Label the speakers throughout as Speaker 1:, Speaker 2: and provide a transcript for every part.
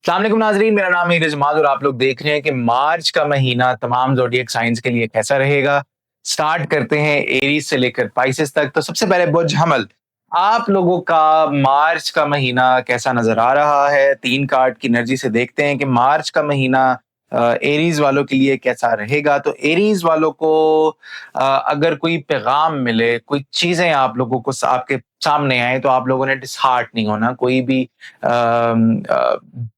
Speaker 1: अस्सलाम वालेकुम नाज़रीन, मेरा नाम है नीरज माद और आप लोग देख रहे हैं कि मार्च का महीना तमाम ज़ोडिएक साइंस के लिए कैसा रहेगा। स्टार्ट करते हैं एरीज से लेकर पाइसेस तक। तो सबसे पहले बुर्ज हमल, आप लोगों का मार्च का महीना कैसा नज़र आ रहा है? 3 कार्ड की एनर्जी से देखते हैं कि मार्च का महीना एरीज वालों के लिए कैसा रहेगा। तो एरीज वालों को अगर कोई पैगाम मिले, कोई चीज़ें आप लोगों को आपके सामने आए तो आप लोगों ने डिसहार्ट नहीं होना। कोई भी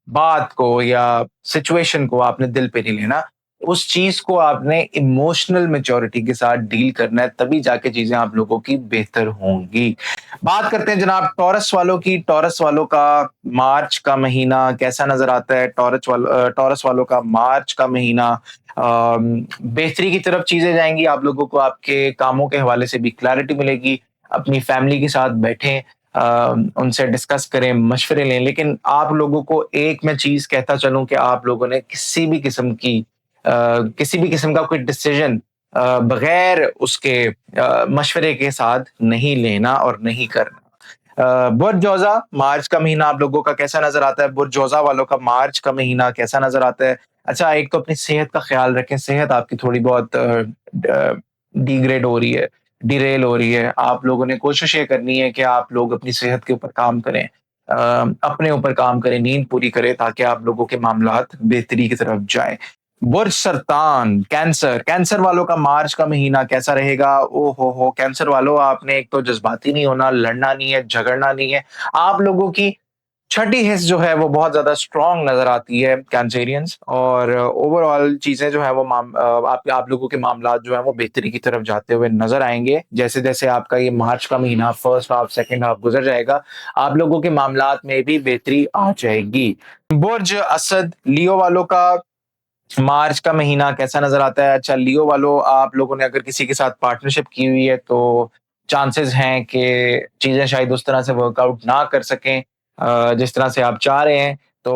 Speaker 1: बात को या सिचुएशन को आपने दिल पे नहीं लेना। उस चीज़ को आपने इमोशनल मैच्योरिटी के साथ डील करना है, तभी जाके चीज़ें आप लोगों की बेहतर होंगी। बात करते हैं जनाब टॉरस वालों की। टॉरस वालों का मार्च का महीना कैसा नज़र आता है? टॉरस वालों का मार्च का महीना बेहतरी की तरफ चीज़ें जाएँगी। आप लोगों को आपके कामों के हवाले से भी क्लैरिटी मिलेगी। अपनी फैमिली के साथ बैठें, उनसे डिस्कस करें, मशवरे लें। लेकिन आप लोगों को एक मैं चीज़ कहता चलूँ कि आप लोगों ने किसी भी किस्म का कोई डिसीजन बगैर उसके मशवरे के साथ नहीं लेना और नहीं करना। बुर्ज जौज़ा, मार्च का महीना आप लोगों का कैसा नज़र आता है? बुर्ज जौज़ा वालों का मार्च का महीना कैसा नज़र आता है? अच्छा, एक तो अपनी सेहत का ख़्याल रखें, सेहत आपकी थोड़ी बहुत डिग्रेड हो रही है, डिरेल हो रही है। आप लोगों ने कोशिश ये करनी है कि आप लोग अपनी सेहत के ऊपर काम करें। अपने ऊपर काम करें, नींद पूरी करें ताकि आप लोगों के मामलात बेहतरी की तरफ जाएँ। बुर्ज सरतान, कैंसर, कैंसर वालों का मार्च का महीना कैसा रहेगा? ओ हो! कैंसर वालों, आपने एक तो जज़्बाती नहीं होना, लड़ना नहीं है, झगड़ना नहीं है। आप लोगों की छठी हिस्स जो है वो बहुत ज़्यादा स्ट्रॉन्ग नज़र आती है कैंसेरियंस, और ओवरऑल चीज़ें जो हैं वो आप लोगों के मामलात जो हैं वो बेहतरी की तरफ जाते हुए नज़र आएँगे। जैसे-जैसे आपका ये मार्च का महीना फर्स्ट हाफ, सेकंड हाफ गुज़र जाएगा, आप लोगों के मामलात में भी बेहतरी आ जाएगी। बुर्ज असद, लियो वालों का मार्च का महीना कैसा नज़र आता है? अच्छा, लियो वालों, आप लोगों ने अगर किसी के साथ पार्टनरशिप की हुई है तो चांसेस हैं कि चीज़ें शायद उस तरह से वर्कआउट ना कर सकें जिस तरह से आप चाह रहे हैं। तो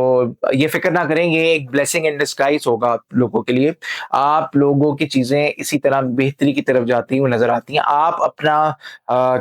Speaker 1: ये फ़िक्र ना करें, ये एक ब्लेसिंग इन डिस्गाइज़ होगा आप लोगों के लिए। आप लोगों की चीज़ें इसी तरह बेहतरी की तरफ जाती हुई नज़र आती हैं। आप अपना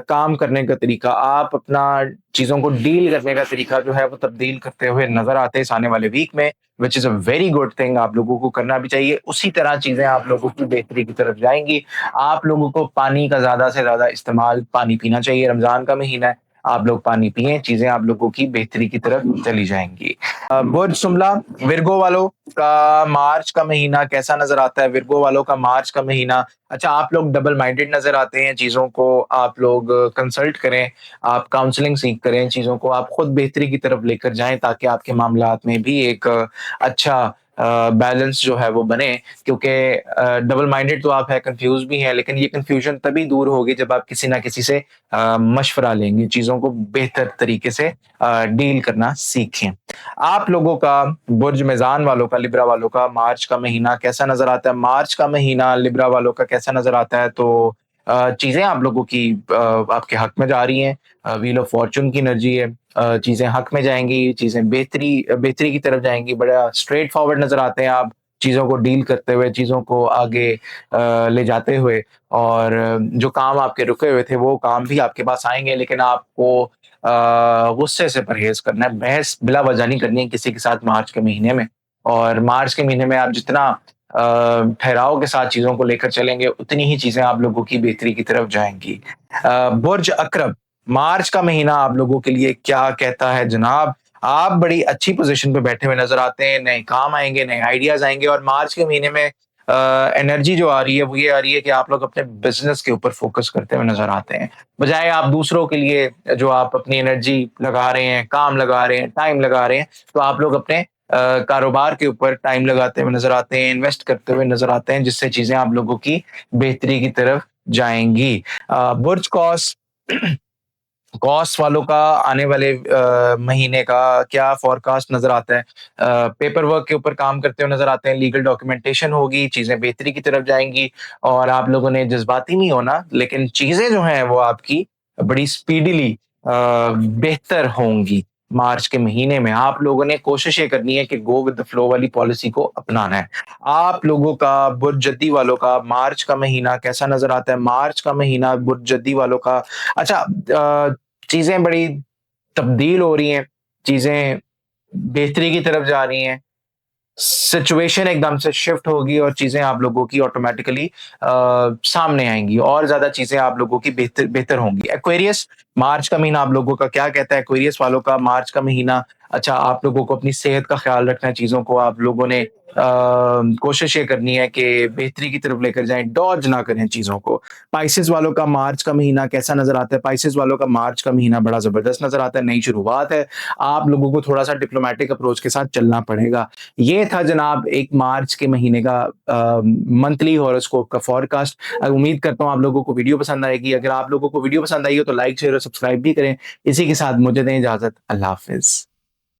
Speaker 1: काम करने का तरीका, आप अपना चीज़ों को डील करने का तरीका जो है वो तब्दील करते हुए नज़र आते हैं इस आने वाले वीक में। Which is a very good thing, आप लोगों को करना भी चाहिए। उसी तरह चीज़ें आप लोगों की बेहतरी की तरफ जाएँगी। आप लोगों को पानी का ज़्यादा से ज़्यादा इस्तेमाल, पानी पीना चाहिए। रमज़ान का महीना है, आप लोग पानी पिएँ, चीज़ें आप लोगों की बेहतरी की तरफ चली जाएँगी। बुर्ज शुमला, विर्गो वालों का मार्च का महीना कैसा नज़र आता है? विर्गो वालों का मार्च का महीना, अच्छा, आप लोग डबल माइंडेड नज़र आते हैं, चीज़ों को आप लोग कंसल्ट करें, आप काउंसलिंग सीख करें, चीज़ों को आप खुद बेहतरी की तरफ लेकर जाएँ ताकि आपके मामलात में भी एक अच्छा बैलेंस जो है वो बने। क्योंकि डबल माइंडेड तो आप हैं, कन्फ्यूज़ भी हैं, लेकिन ये कन्फ्यूज़न तभी दूर होगी जब आप किसी ना किसी से मशवरा लेंगे, चीज़ों को बेहतर तरीके से डील करना सीखें। आप लोगों का, बुर्ज मीज़ान वालों का, लिब्रा वालों का मार्च का महीना कैसा नज़र आता है? मार्च का महीना लिब्रा वालों का कैसा नज़र आता है? तो चीज़ें आप लोगों की आपके हक में जा रही हैं। व्हील ऑफ फॉर्च्यून की एनर्जी है। चीज़ें हक में जाएँगी, चीज़ें बेहतरी की तरफ जाएँगी। बड़ा स्ट्रेट फॉरवर्ड नज़र आते हैं आप, चीज़ों को डील करते हुए, चीज़ों को आगे ले जाते हुए, और जो काम आपके रुके हुए थे, वो काम भी आपके पास आएँगे, लेकिन आपको गुस्से से परहेज़ करना है। बहस बिला वजह नहीं करनी है किसी के साथ मार्च के महीने में। और मार्च के महीने में आप जितना ठहराव के साथ चीज़ों को लेकर चलेंगे, उतनी ही चीज़ें आप लोगों की बेहतरी की तरफ जाएँगी। बुर्ज अक़रब, मार्च का महीना आप लोगों के लिए क्या कहता है जनाब? आप बड़ी अच्छी पोज़ीशन पे बैठे हुए नज़र आते हैं, नए काम आएँगे, नए आइडियाज़ आएँगे, और मार्च के महीने में एनर्जी जो आ रही है, वो ये आ रही है कि आप लोग अपने बिज़नेस के ऊपर फ़ोकस करते हुए नज़र आते हैं। बजाए आप दूसरों के लिए जो आप अपनी एनर्जी लगा रहे हैं, काम लगा रहे हैं, टाइम लगा रहे हैं, तो आप लोग अपने कारोबार के ऊपर टाइम लगाते हुए नज़र आते हैं, इन्वेस्ट करते हुए नज़र आते हैं, जिससे चीज़ें आप लोगों की बेहतरी की तरफ जाएँगी। बुर्ज कॉस, कॉस्ट वालों का आने वाले महीने का क्या फ़ॉरकास्ट नज़र आता है? पेपर वर्क के ऊपर काम करते हुए नज़र आते हैं, लीगल डॉक्यूमेंटेशन होगी, चीज़ें बेहतरी की तरफ जाएँगी, और आप लोगों ने जज़्बाती नहीं होना, लेकिन चीज़ें जो हैं वो आपकी बड़ी स्पीडीली बेहतर होंगी। मार्च के महीने में आप लोगों ने कोशिश ये करनी है कि गो विद द फ्लो वाली पॉलिसी को अपनाना है। आप लोगों का, बुर्ज-जद्दी वालों का मार्च का महीना कैसा नज़र आता है? मार्च का महीना बुर्ज-जद्दी वालों का, अच्छा, चीज़ें बड़ी तब्दील हो रही हैं, चीज़ें बेहतरी की तरफ जा रही हैं, सिचुएशन एकदम से शिफ्ट होगी और चीज़ें आप लोगों की ऑटोमैटिकली सामने आएँगी और ज़्यादा चीज़ें आप लोगों की बेहतर बेहतर होंगी। एक्वेरियस, मार्च का महीना आप लोगों का क्या कहता है? एक्वेरियस वालों का मार्च का महीना, अच्छा, आप लोगों को अपनी सेहत का ख़्याल रखना है, चीज़ों को आप लोगों ने कोशिश ये करनी है कि बेहतरी की तरफ लेकर जाएँ, डॉज ना करें चीज़ों को। पाइसेस वालों का मार्च का महीना कैसा नज़र आता है? पाइसेस वालों का मार्च का महीना बड़ा ज़बरदस्त नज़र आता है, नई शुरुआत है, आप लोगों को थोड़ा-सा डिप्लोमैटिक अप्रोच के साथ चलना पड़ेगा। ये था जनाब एक मार्च के महीने का मंथली हॉरोस्कोप का फोरकास्ट। उम्मीद करता हूँ आप लोगों को वीडियो पसंद आएगी। अगर आप लोगों को वीडियो पसंद आई हो तो लाइक, शेयर और सब्सक्राइब भी करें। इसी के साथ मुझे दें इजाज़त। अल्लाह हाफ़िज़।